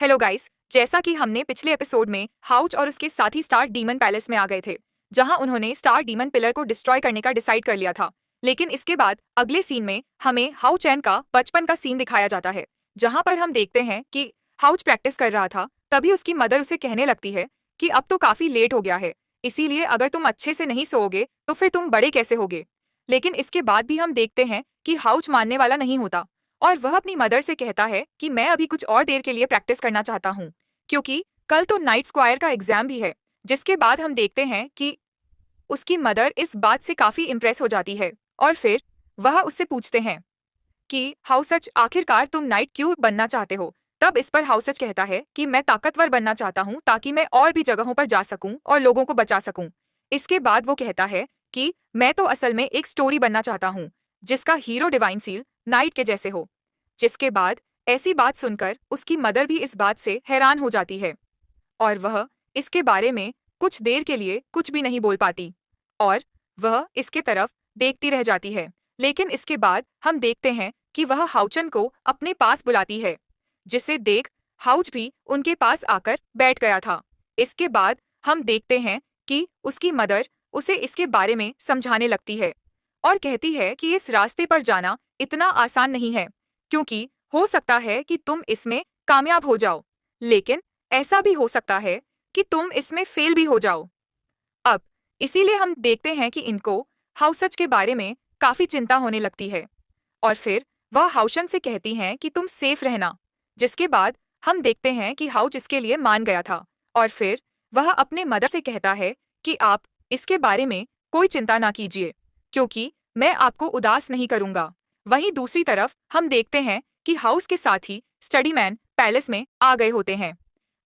Hello guys, जैसा कि हमने पिछले एपिसोड में हाउच और उसके साथी स्टार डीमन पैलेस में आ गए थे, जहां उन्होंने स्टार डीमन पिलर को डिस्ट्रॉय करने का डिसाइड कर लिया था। लेकिन इसके बाद अगले सीन में हमें हाउ चैन का बचपन का सीन दिखाया जाता है, जहां पर हम देखते हैं कि हाउच प्रैक्टिस कर रहा था। तभी उसकी मदर उसे कहने लगती है कि अब तो काफी लेट हो गया है, इसीलिए अगर तुम अच्छे से नहीं सोओगे तो फिर तुम बड़े कैसे होगे। लेकिन इसके बाद भी हम देखते हैं कि हाउच मानने वाला नहीं होता और वह अपनी मदर से कहता है कि मैं अभी कुछ और देर के लिए प्रैक्टिस करना चाहता हूँ, क्योंकि कल तो नाइट स्क्वायर का एग्जाम भी है। जिसके बाद हम देखते हैं कि उसकी मदर इस बात से काफी इम्प्रेस हो जाती है और फिर वह उससे पूछते हैं कि हाउ सच आखिरकार तुम नाइट क्यों बनना चाहते हो। तब इस पर हाउ सच कहता है कि मैं ताकतवर बनना चाहता हूँ ताकि मैं और भी जगहों पर जा सकूं और लोगों को बचा सकूं। इसके बाद वो कहता है कि मैं तो असल में एक स्टोरी बनना चाहता हूँ जिसका हीरो डिवाइन सील नाइट के जैसे हो। जिसके बाद ऐसी बात सुनकर उसकी मदर भी इस बात से हैरान हो जाती है और वह इसके बारे में कुछ देर के लिए कुछ भी नहीं बोल पाती और वह इसके तरफ देखती रह जाती है। लेकिन इसके बाद हम देखते हैं कि वह हाउचन को अपने पास बुलाती है, जिसे देख हाउच भी उनके पास आकर बैठ गया था। इसके बाद हम देखते हैं कि उसकी मदर उसे इसके बारे में समझाने लगती है और कहती है कि इस रास्ते पर जाना इतना आसान नहीं है, क्योंकि हो सकता है कि तुम इसमें कामयाब हो जाओ, लेकिन ऐसा भी हो सकता है कि तुम इसमें फेल भी हो जाओ। अब इसीलिए हम देखते हैं कि इनको हाउसच के बारे में काफी चिंता होने लगती है और फिर वह हाउशन से कहती हैं कि तुम सेफ रहना। जिसके बाद हम देखते हैं कि हाउच इसके लिए मान गया था और फिर वह अपने मदर से कहता है कि आप इसके बारे में कोई चिंता ना कीजिए, क्योंकि मैं आपको उदास नहीं करूंगा। वहीं दूसरी तरफ हम देखते हैं कि हाउस के साथी स्टडीमैन पैलेस में आ गए होते हैं,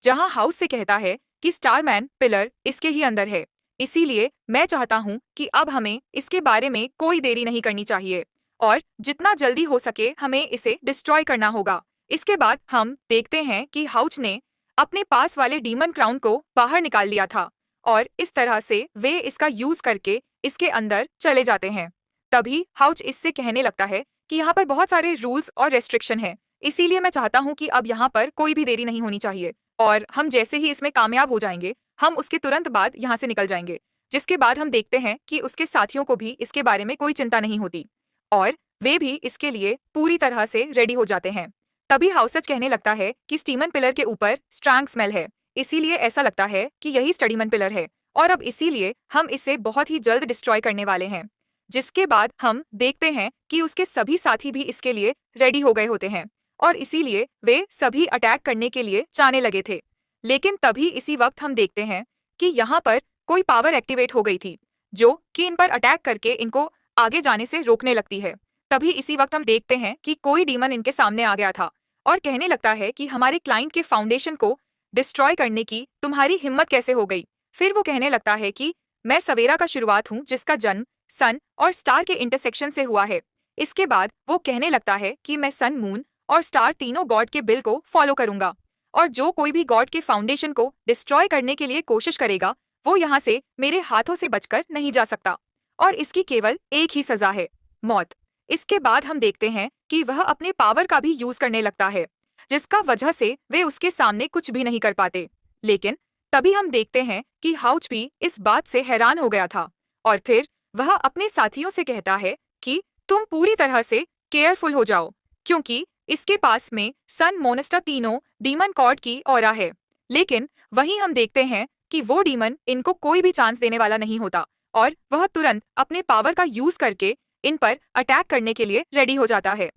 जहां हाउस से कहता है कि स्टारमैन पिलर इसके ही अंदर है, इसीलिए मैं चाहता हूं कि अब हमें इसके बारे में कोई देरी नहीं करनी चाहिए और जितना जल्दी हो सके हमें इसे डिस्ट्रॉय करना होगा। इसके बाद हम देखते हैं कि हाउच ने अपने पास वाले डीमन क्राउन को बाहर निकाल लिया था और इस तरह से वे इसका यूज करके इसके अंदर चले जाते हैं। तभी हाउच इससे कहने लगता है कि यहाँ पर बहुत सारे रूल्स और रेस्ट्रिक्शन हैं, इसीलिए मैं चाहता हूँ कि अब यहाँ पर कोई भी देरी नहीं होनी चाहिए और हम जैसे ही इसमें कामयाब हो जाएंगे हम उसके तुरंत बाद यहाँ से निकल जाएंगे। जिसके बाद हम देखते हैं कि उसके साथियों को भी इसके बारे में कोई चिंता नहीं होती और वे भी इसके लिए पूरी तरह से रेडी हो जाते हैं। तभी हाउसच कहने लगता है कि स्टीमन पिलर के ऊपर स्ट्रॉन्ग स्मेल है, इसीलिए ऐसा लगता है कि यही स्टडीमन पिलर है और अब इसीलिए हम इसे बहुत ही जल्द डिस्ट्रॉय करने वाले हैं। जिसके बाद हम देखते हैं कि उसके सभी साथी भी इसके लिए रेडी हो गए होते हैं और इसीलिए वे सभी अटैक करने के लिए जाने लगे थे। लेकिन तभी इसी वक्त हम देखते हैं कि यहाँ पर कोई पावर एक्टिवेट हो गई थी, जो कि इन पर अटैक करके इनको आगे जाने से रोकने लगती है। तभी इसी वक्त हम देखते हैं कि कोई डीमन इनके सामने आ गया था और कहने लगता है कि हमारे क्लाइंट के फाउंडेशन को डिस्ट्रॉय करने की तुम्हारी हिम्मत कैसे हो गई। फिर वो कहने लगता है कि मैं सवेरा का शुरुआत हूँ जिसका जन्म सन और स्टार के इंटरसेक्शन से हुआ है। इसके बाद वो कहने लगता है कि मैं सन, मून और स्टार तीनों गॉड के बिल को फॉलो करूंगा और जो कोई भी गॉड के फाउंडेशन को डिस्ट्रॉय करने के लिए कोशिश करेगा वो यहाँ से मेरे हाथों से बचकर नहीं जा सकता और इसकी केवल एक ही सजा है, मौत। इसके बाद हम देखते हैं कि वह अपने पावर का भी यूज करने लगता है, जिसका वजह से वे उसके सामने कुछ भी नहीं कर पाते। लेकिन तभी हम देखते हैं कि हाउच भी इस बात से हैरान हो गया था और फिर वह अपने साथियों से कहता है कि तुम पूरी तरह से केयरफुल हो जाओ, क्योंकि इसके पास में सन, मोनेस्टा तीनों डीमन कॉर्ड की ऑरा है। लेकिन वहीं हम देखते हैं कि वो डीमन इनको कोई भी चांस देने वाला नहीं होता और वह तुरंत अपने पावर का यूज करके इन पर अटैक करने के लिए रेडी हो जाता है।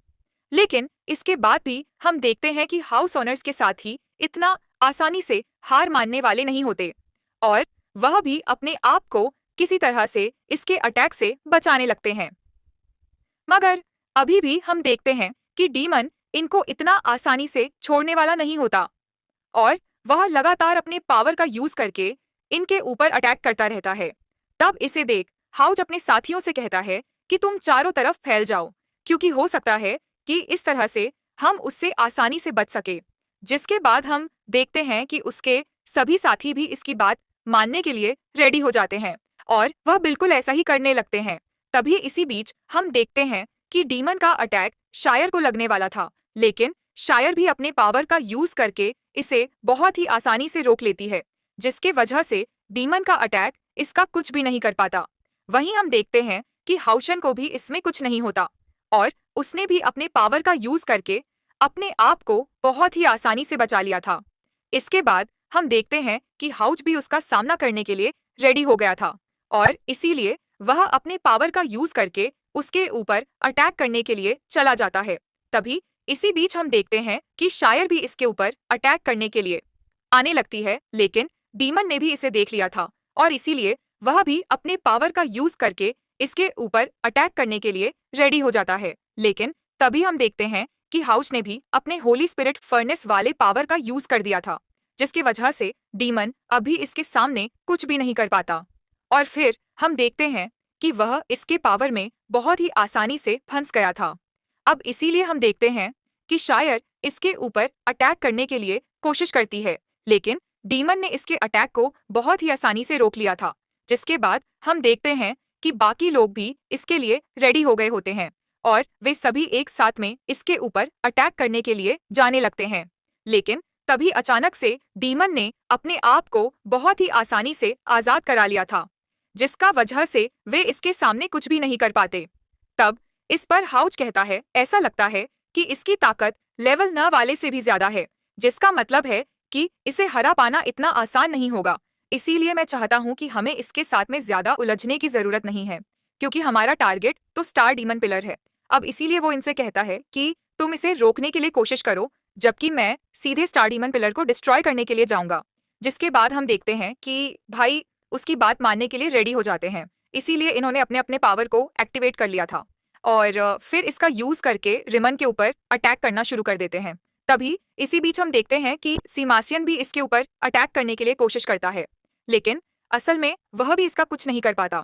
लेकिन इसके बाद भी हम देखते हैं कि हाउस ओनर्स के साथी इतना आसानी से हार मानने वाले नहीं होते और वह भी अपने आप को किसी तरह से इसके अटैक से बचाने लगते हैं। मगर अभी भी हम देखते हैं कि डीमन इनको इतना आसानी से छोड़ने वाला नहीं होता और वह लगातार अपने पावर का यूज करके इनके ऊपर अटैक करता रहता है। तब इसे देख हाउच अपने साथियों से कहता है कि तुम चारों तरफ फैल जाओ, क्योंकि हो सकता है कि इस तरह से हम उससे आसानी से बच सके। जिसके बाद हम देखते हैं कि उसके सभी साथी भी इसकी बात मानने के लिए रेडी हो जाते हैं और वह बिल्कुल ऐसा ही करने लगते हैं। तभी इसी बीच हम देखते हैं कि डीमन का अटैक शायर को लगने वाला था, लेकिन शायर भी अपने पावर का यूज करके इसे बहुत ही आसानी से रोक लेती है, जिसके वजह से डीमन का अटैक इसका कुछ भी नहीं कर पाता। वहीं हम देखते हैं कि हाउशन को भी इसमें कुछ नहीं होता और उसने भी अपने पावर का यूज करके अपने आप को बहुत ही आसानी से बचा लिया था। इसके बाद हम देखते हैं कि हाउच भी उसका सामना करने के लिए रेडी हो गया था और इसीलिए वह अपने पावर का यूज करके उसके ऊपर अटैक करने के लिए चला जाता है। तभी इसी बीच हम देखते हैं कि शायर भी इसके ऊपर अटैक करने के लिए आने लगती है, लेकिन डीमन ने भी इसे देख लिया था और इसीलिए वह भी अपने पावर का यूज करके इसके ऊपर अटैक करने के लिए रेडी हो जाता है। लेकिन तभी हम देखते हैं कि हाउस ने भी अपने होली स्पिरिट फर्नेस वाले पावर का यूज कर दिया था, जिसकी वजह से डीमन अभी इसके सामने कुछ भी नहीं कर पाता। और फिर हम देखते हैं कि वह इसके पावर में बहुत ही आसानी से फंस गया था। अब इसीलिए हम देखते हैं कि शायर इसके ऊपर अटैक करने के लिए कोशिश करती है, लेकिन डीमन ने इसके अटैक को बहुत ही आसानी से रोक लिया था। जिसके बाद हम देखते हैं कि बाकी लोग भी इसके लिए रेडी हो गए होते हैं और वे सभी एक साथ में इसके ऊपर अटैक करने के लिए जाने लगते हैं। लेकिन तभी अचानक से डीमन ने अपने आप को बहुत ही आसानी से आजाद करा लिया था, जिसका वजह से वे इसके सामने कुछ भी नहीं कर पाते। तब इस पर हाउच कहता है, ऐसा लगता है कि इसकी ताकत लेवल 9 वाले से भी ज्यादा है, जिसका मतलब है कि इसे हरा पाना इतना आसान नहीं होगा। इसीलिए मैं चाहता हूँ कि हमें इसके साथ में ज्यादा उलझने की जरूरत नहीं है, क्योंकि हमारा टारगेट तो स्टार डीमन पिलर है। अब इसीलिए वो इनसे कहता है कि तुम इसे रोकने के लिए कोशिश करो, जबकि मैं सीधे स्टार डीमन पिलर को डिस्ट्रॉय करने के लिए जाऊंगा। जिसके बाद हम देखते हैं कि भाई उसकी बात मानने के लिए रेडी हो जाते हैं। इसीलिए इन्होंने अपने अपने पावर को एक्टिवेट कर लिया था और फिर इसका यूज करके रिमन के ऊपर अटैक करना शुरू कर देते हैं। तभी इसी बीच हम देखते हैं कि सीमासियन भी इसके ऊपर अटैक करने के लिए कोशिश करता है, लेकिन असल में वह भी इसका कुछ नहीं कर पाता।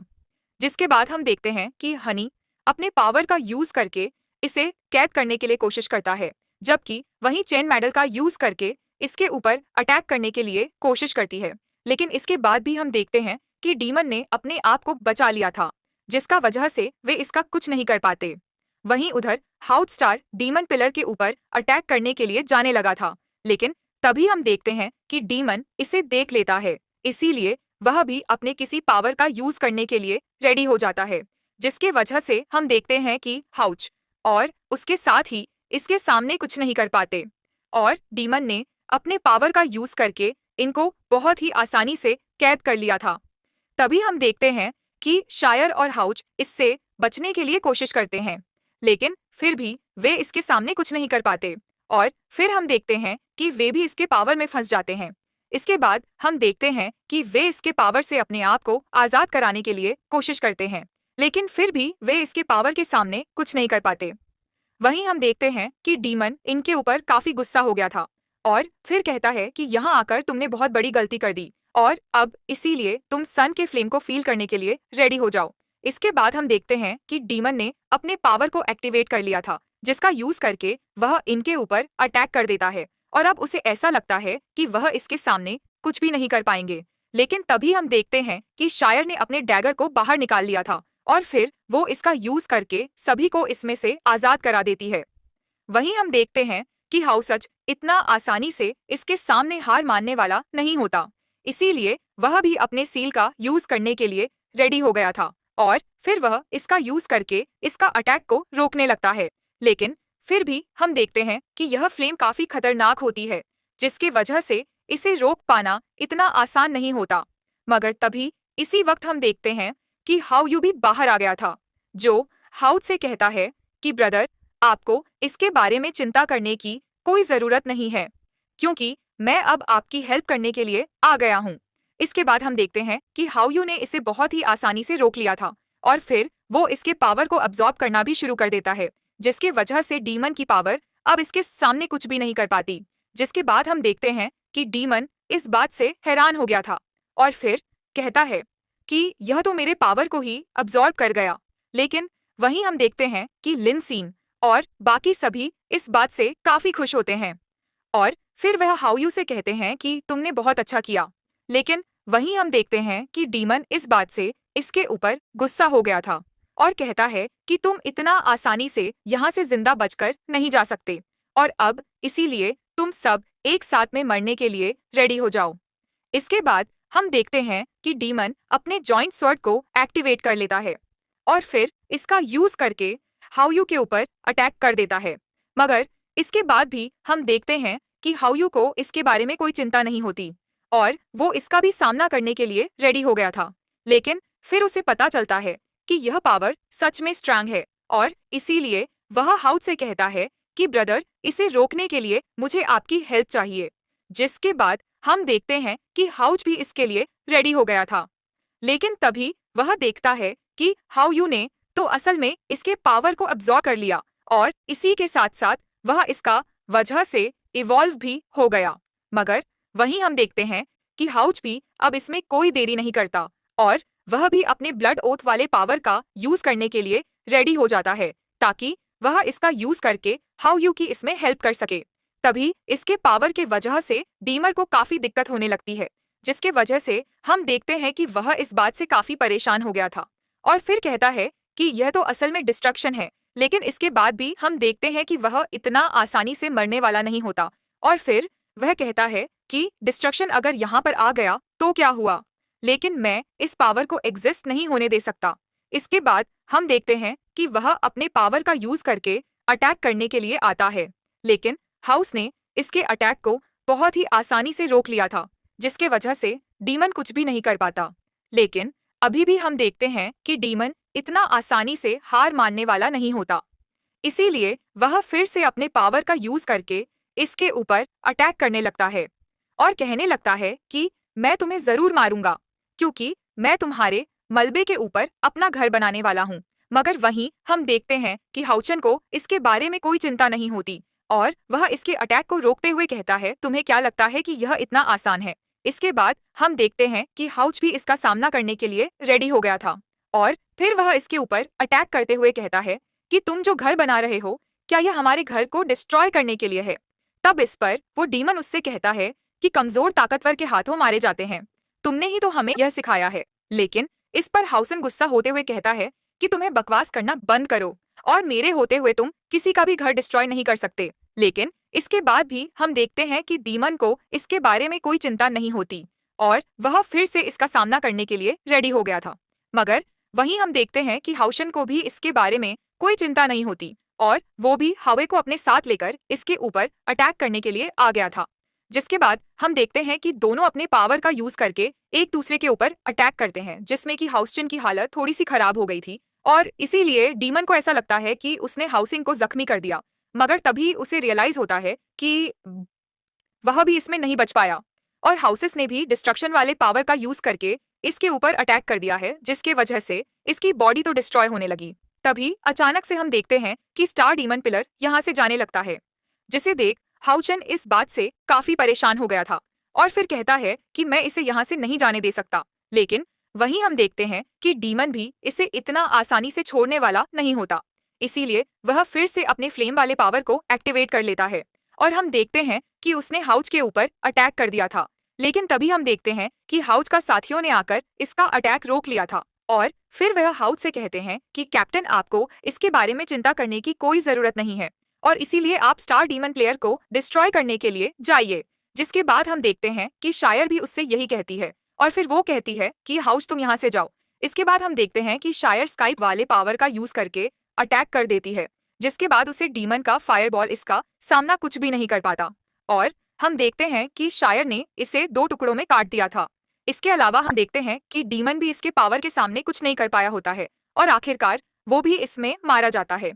जिसके बाद हम देखते हैं कि हनी अपने पावर का यूज करके इसे कैद करने के लिए कोशिश करता है, जबकि वहीं चेन मेडल का यूज करके इसके ऊपर अटैक करने के लिए कोशिश करती है। लेकिन इसके बाद भी हम देखते हैं कि डीमन ने अपने आप को बचा लिया था, जिसका वजह से वे इसका कुछ नहीं कर पाते। वहीं उधर हाउट स्टार डीमन पिलर के ऊपर अटैक करने के लिए जाने लगा था, लेकिन तभी हम देखते हैं कि डीमन इसे देख लेता है। इसीलिए वह भी अपने किसी पावर का यूज करने के लिए रेडी हो जाता है, जिसके वजह से हम देखते हैं कि हाउच और उसके साथ ही इसके सामने कुछ नहीं कर पाते और डीमन ने अपने पावर का यूज करके इनको बहुत ही आसानी से कैद कर लिया था। तभी हम देखते हैं कि शायर और हाउच इससे बचने के लिए कोशिश करते हैं, लेकिन फिर भी वे इसके सामने कुछ नहीं कर पाते और फिर हम देखते हैं कि वे भी इसके पावर में फंस जाते हैं। इसके बाद हम देखते हैं कि वे इसके पावर से अपने आप को आजाद कराने के लिए कोशिश करते हैं, लेकिन फिर भी वे इसके पावर के सामने कुछ नहीं कर पाते। वहीं हम देखते हैं कि डीमन इनके ऊपर काफी गुस्सा हो गया था और फिर कहता है कि यहाँ आकर तुमने बहुत बड़ी गलती कर दी और अब इसीलिए तुम सन के फ्लेम को फील करने के लिए रेडी हो जाओ। इसके बाद हम देखते हैं कि डीमन ने अपने पावर को एक्टिवेट कर लिया था, जिसका यूज करके वह इनके ऊपर अटैक कर देता है और अब उसे ऐसा लगता है कि वह इसके सामने कुछ भी नहीं कर पाएंगे। लेकिन तभी हम देखते हैं कि शायर ने अपने डैगर को बाहर निकाल लिया था और फिर वो इसका यूज करके सभी को इसमें से आजाद करा देती है। वहीं हम देखते हैं कि हाउसच इतना आसानी से इसके सामने हार मानने वाला नहीं होता, इसीलिए वह भी अपने सील का यूज करने के लिए रेडी हो गया था और फिर वह इसका यूज करके इसका अटैक को रोकने लगता है। लेकिन फिर भी हम देखते हैं कि यह फ्लेम काफी खतरनाक होती है, जिसकी वजह से इसे रोक पाना इतना आसान नहीं होता। मगर तभी इसी वक्त हम देखते हैं कि हाउ यू भी बाहर आ गया था, जो हाउट से कहता है कि ब्रदर, आपको इसके बारे में चिंता करने की कोई जरूरत नहीं है, क्योंकि मैं अब आपकी हेल्प करने के लिए आ गया हूँ। इसके बाद हम देखते हैं कि हाउयू ने इसे बहुत ही आसानी से रोक लिया था और फिर वो इसके पावर को अब्जॉर्ब करना भी शुरू कर देता है, जिसके वजह से डीमन की पावर अब इसके सामने कुछ भी नहीं कर पाती। जिसके बाद हम देखते हैं कि डीमन इस बात से हैरान हो गया था और फिर कहता है कि यह तो मेरे पावर को ही अब्जॉर्ब कर गया। लेकिन वहीं हम देखते हैं कि लिनसीन और बाकी सभी इस बात से काफी खुश होते हैं और फिर वह हाउयू से कहते हैं कि तुमने बहुत अच्छा किया। लेकिन वहीं हम देखते हैं कि डीमन इस बात से इसके ऊपर गुस्सा हो गया था और कहता है कि तुम इतना आसानी से यहाँ से जिंदा बचकर नहीं जा सकते और अब इसीलिए तुम सब एक साथ में मरने के लिए रेडी हो जाओ। इसके बाद हम देखते हैं कि डीमन अपने जॉइंट स्वॉर्ड को एक्टिवेट कर लेता है और फिर इसका यूज करके हाउयू के ऊपर अटैक कर देता है। मगर इसके बाद भी हम देखते हैं कि हाउयू को इसके बारे में कोई चिंता नहीं होती और वो इसका भी सामना करने के लिए रेडी हो गया था। लेकिन फिर उसे पता चलता है कि यह पावर सच में स्ट्रांग है और इसीलिए वह हाउड से कहता है कि ब्रदर, इसे रोकने के लिए मुझे आपकी हेल्प चाहिए। जिसके बाद हम देखते हैं कि हाउज भी इसके लिए रेडी हो गया था। लेकिन तभी वह देखता है कि हाउयू ने तो असल में इसके पावर को अब्सॉर्ब कर लिया और इसी के साथ साथ वह इसका वजह से इवॉल्व भी हो गया। मगर वहीं हम देखते हैं कि हाउज भी अब इसमें कोई देरी नहीं करता और वह भी अपने ब्लड ओथ वाले पावर का यूज करने के लिए रेडी हो जाता है ताकि वह इसका यूज करके हाउयू की इसमें हेल्प कर सके। तभी इसके पावर के वजह से डीमर को काफी दिक्कत होने लगती है, जिसके वजह से हम देखते हैं कि वह इस बात से काफी परेशान हो गया था और फिर कहता है कि यह तो असल में डिस्ट्रक्शन है। लेकिन इसके बाद भी हम देखते हैं कि वह इतना आसानी से मरने वाला नहीं होता और फिर वह कहता है कि डिस्ट्रक्शन अगर यहाँ पर आ गया तो क्या हुआ, लेकिन मैं इस पावर को एग्जिस्ट नहीं होने दे सकता। इसके बाद हम देखते हैं कि वह अपने पावर का यूज करके अटैक करने के लिए आता है, लेकिन हाउस ने इसके अटैक को बहुत ही आसानी से रोक लिया था, जिसके वजह से डीमन कुछ भी नहीं कर पाता। लेकिन अभी भी हम देखते हैं कि डीमन इतना आसानी से हार मानने वाला नहीं होता। इसीलिए वह फिर से अपने पावर का यूज करके इसके ऊपर अटैक करने लगता है और कहने लगता है कि मैं तुम्हें जरूर मारूंगा क्योंकि मैं तुम्हारे मलबे के ऊपर अपना घर बनाने वाला हूँ। मगर वहीं हम देखते हैं कि हाउचन को इसके बारे में कोई चिंता नहीं होती और वह इसके अटैक को रोकते हुए कहता है, तुम्हें क्या लगता है कि यह इतना आसान है? इसके बाद हम देखते हैं कि हाउच भी इसका सामना करने के लिए रेडी हो गया था और फिर वह इसके ऊपर अटैक करते हुए कहता है कि तुम जो घर बना रहे हो, क्या यह हमारे घर को डिस्ट्रॉय करने के लिए है? तब इस पर वो डीमन उससे कहता है कि कमजोर ताकतवर के हाथों मारे जाते हैं, तुमने ही तो हमें यह सिखाया है। लेकिन इस पर हाउसन गुस्सा होते हुए कहता है कि तुम्हें बकवास करना बंद करो और मेरे होते हुए तुम किसी का भी घर डिस्ट्रॉय नहीं कर सकते। लेकिन इसके बाद भी हम देखते हैं कि डीमन को इसके बारे में कोई चिंता नहीं होती और वह फिर से इसका सामना करने के लिए रेडी हो गया था। मगर वहीं हम देखते हैं कि हाउशन को भी इसके बारे में कोई चिंता नहीं होती और वो भी हावे को अपने साथ लेकर इसके ऊपर अटैक करने के लिए आ गया था। जिसके बाद हम देखते हैं कि दोनों अपने पावर का यूज करके एक दूसरे के ऊपर अटैक करते हैं, जिसमें कि हाउसचन की हालत थोड़ी सी खराब हो गई थी और इसीलिए डीमन को ऐसा लगता है कि उसने हाउसिंग को जख्मी कर दिया। मगर तभी उसे रियलाइज होता है कि वह भी इसमें नहीं बच पाया और हाउसेस ने भी डिस्ट्रक्शन वाले पावर का यूज करके इसके ऊपर अटैक कर दिया है, जिसके वजह से इसकी बॉडी तो डिस्ट्रॉय होने लगी। तभी अचानक से हम देखते हैं कि स्टार डीमन पिलर यहाँ से जाने लगता है, जिसे देख हाउचन इस बात से काफी परेशान हो गया था और फिर कहता है कि मैं इसे यहाँ से नहीं जाने दे सकता। लेकिन वहीं हम देखते हैं कि डीमन भी इसे इतना आसानी से छोड़ने वाला नहीं होता, इसीलिए वह फिर से अपने फ्लेम वाले पावर को एक्टिवेट कर लेता है और हम देखते हैं कि उसने हाउच के ऊपर अटैक कर दिया था। लेकिन तभी हम देखते हैं कि हाउच का साथियों ने आकर इसका अटैक रोक लिया था और फिर वह हाउच से कहते हैं कि कैप्टन, आपको इसके बारे में चिंता करने की कोई जरूरत नहीं है और इसीलिए आप स्टार डीमन प्लेयर को डिस्ट्रॉय करने के लिए जाइए। जिसके बाद हम देखते हैं कि शायर भी उससे यही कहती है और फिर वो कहती है कि हाउच तुम यहाँ से जाओ। इसके बाद हम देखते हैं कि शायर स्काइप वाले पावर का यूज करके अटैक कर देती है, जिसके बाद उसे डीमन का फायरबॉल इसका सामना कुछ भी नहीं कर पाता और हम देखते हैं कि शायर ने इसे 2 टुकड़ों में काट दिया था। इसके अलावा हम देखते हैं कि डीमन भी इसके पावर के सामने कुछ नहीं कर पाया होता है और आखिरकार वो भी इसमें मारा जाता है।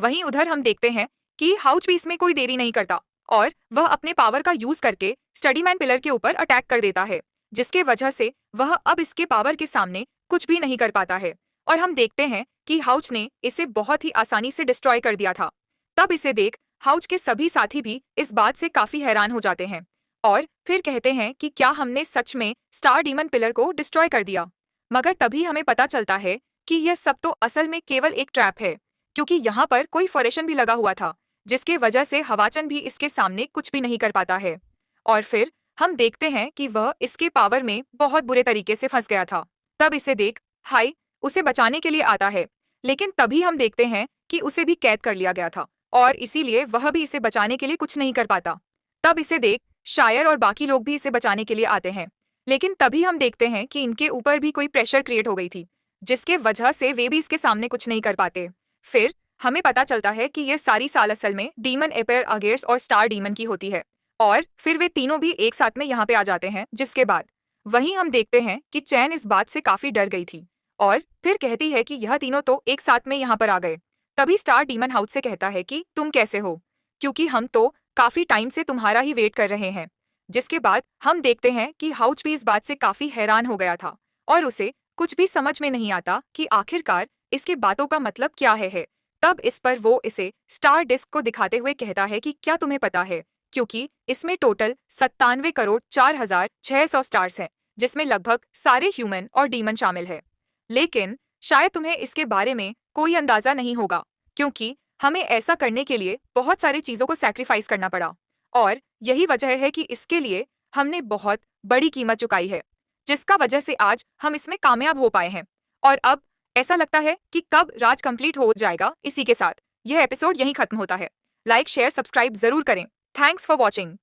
वहीं उधर हम देखते हैं कि हाउच भी इसमें कोई देरी नहीं करता और वह अपने पावर का यूज करके स्टडीमैन पिलर के ऊपर अटैक कर देता है, जिसके वजह से वह अब इसके पावर के सामने कुछ भी नहीं कर पाता है और हम देखते हैं कि हाउच ने इसे बहुत ही आसानी से डिस्ट्रॉय कर दिया था। तब इसे देख हाउच के सभी साथी भी इस बात से काफी हैरान हो जाते हैं और फिर कहते हैं कि क्या हमने सच में स्टार डीमन पिलर को डिस्ट्रॉय कर दिया। मगर तभी हमें पता चलता है कि यह सब तो असल में केवल एक ट्रैप है, क्योंकि यहाँ पर कोई फॉरेशन भी लगा हुआ था, जिसके वजह से हवाचन भी इसके सामने कुछ भी नहीं कर पाता है और फिर हम देखते हैं कि वह इसके पावर में बहुत बुरे तरीके से फंस गया था। तब इसे देख हाई उसे बचाने के लिए आता है, लेकिन तभी हम देखते हैं कि उसे भी कैद कर लिया गया था और इसीलिए वह भी इसे बचाने के लिए कुछ नहीं कर पाता। तब इसे देख शायर और बाकी लोग भी इसे बचाने के लिए आते हैं, लेकिन तभी हम देखते हैं कि इनके ऊपर भी कोई प्रेशर क्रिएट हो गई थी, जिसके वजह से वे भी इसके सामने कुछ नहीं कर पाते। फिर हमें पता चलता है कि यह सारी साल असल में डीमन एपर अगेयर्स और स्टार डीमन की होती है, और फिर वे तीनों भी एक साथ में यहाँ पे आ जाते हैं। जिसके बाद वहीं हम देखते हैं कि चैन इस बात से काफी डर गई थी और फिर कहती है कि यह तीनों तो एक साथ में यहाँ पर आ गए। तभी स्टार डीमन हाउस से कहता है कि तुम कैसे हो, क्योंकि हम तो काफी टाइम से तुम्हारा ही वेट कर रहे हैं। जिसके बाद हम देखते हैं कि हाउच भी इस बात से काफी हैरान हो गया था और उसे कुछ भी समझ में नहीं आता कि आखिरकार इसके बातों का मतलब क्या है। तब इस पर वो इसे स्टार डिस्क को दिखाते हुए कहता है कि क्या तुम्हें पता है, क्योंकि इसमें टोटल 97,04,600 स्टार्स हैं, जिसमें लगभग सारे ह्यूमन और डीमन शामिल है। लेकिन शायद तुम्हें इसके बारे में कोई अंदाजा नहीं होगा, क्योंकि हमें ऐसा करने के लिए बहुत सारी चीजों को सैक्रिफाइस करना पड़ा, और यही वजह है कि इसके लिए हमने बहुत बड़ी कीमत चुकाई है, जिसका वजह से आज हम इसमें कामयाब हो पाए हैं। और अब ऐसा लगता है कि कब राज कंप्लीट हो जाएगा। इसी के साथ यह एपिसोड यहीं खत्म होता है। लाइक शेयर सब्सक्राइब जरूर करें। Thanks for watching.